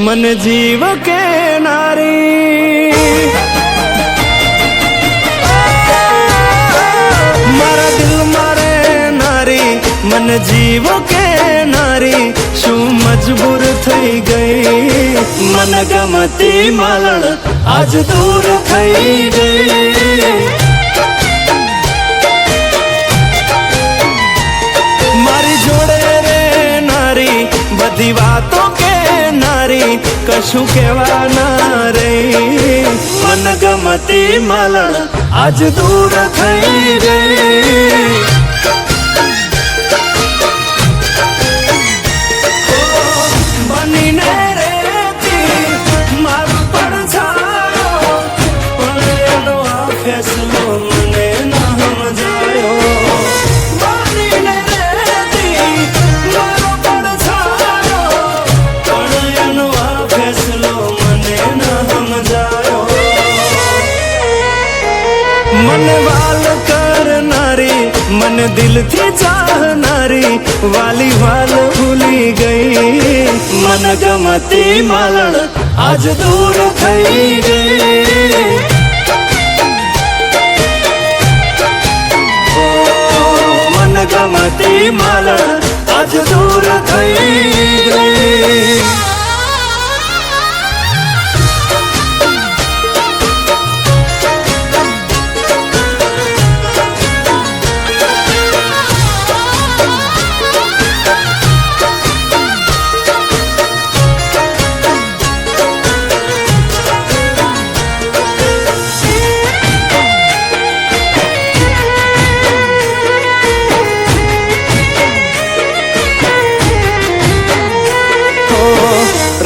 मन जीव के नारी मारा दिल मारे नारी मन जीव के नारी शू मजबूर थई गई मन गमती मालण आज दूर थई गई मारी जोड़े रे नारी बधी वातों के नारी कशु केवा ना रही मन गमती मालण आज दूर थई गई बनी ने रेती मारू पड़ जायो पण एनो आ फैसलो मने ना समझायो बनी ने रेती मारू पड़ जायो पण एनो आ फैसलो मने ना समझायो मन वाल करनारी मन दिल थी चाहनारी वाली वाल भूली गई मन गमती मालण आज दूर थई गई मन गमती मालण आज दूर थई गई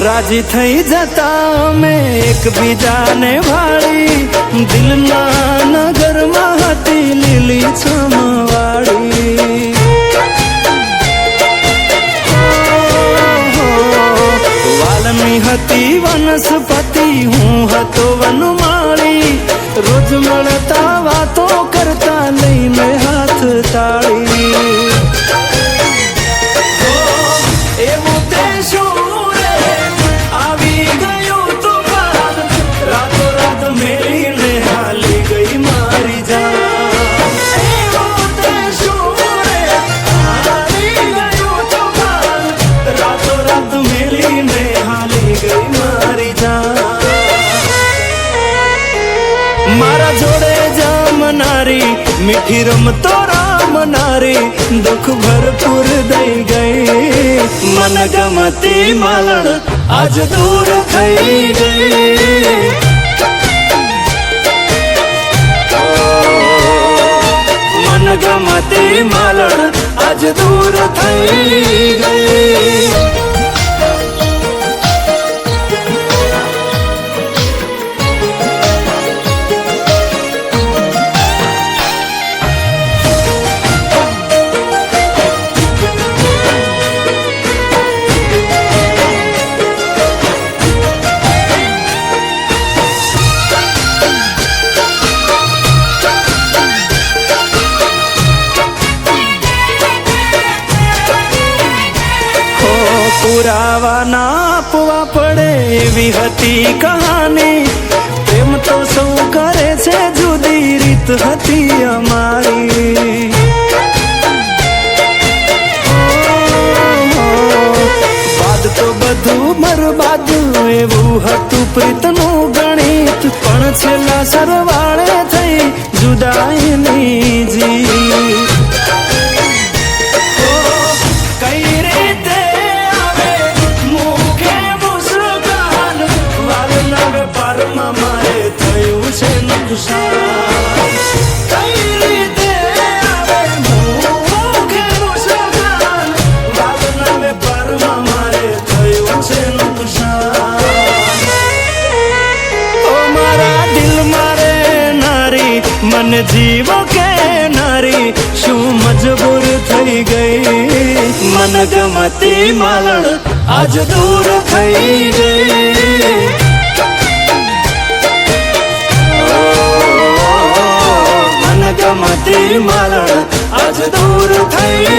राजी थई जता में एक बीजाने भाड़ी दिल ना नगर महती लीली छमवाड़ी वालमी हती वनस्पति हूँ हतो वनमाली रोज મળતા વાતો करता લઈને हाथ ताड़ी એવું તે શું मारा जोड़े जामनारी मीठी रमतो रामनारी दुख भरपूर दई गई मन गमती मालण आज दूर थई गई मन गमती मालण आज दूर थई गई पुरावा ना आपवा पड़े एवी हती कहानी प्रेम तो सौ करे छे जुदी रीत हती अमारी बाद तो बधु बरबाद एवं हतु प्रीतनु गणित पण छेल्ला सरवाळे थई जुदाईनी जी मन जीव के नारी शू मजबूर थई गई मन गमती मालण आज दूर थई गई मन गमती मालण आज दूर थई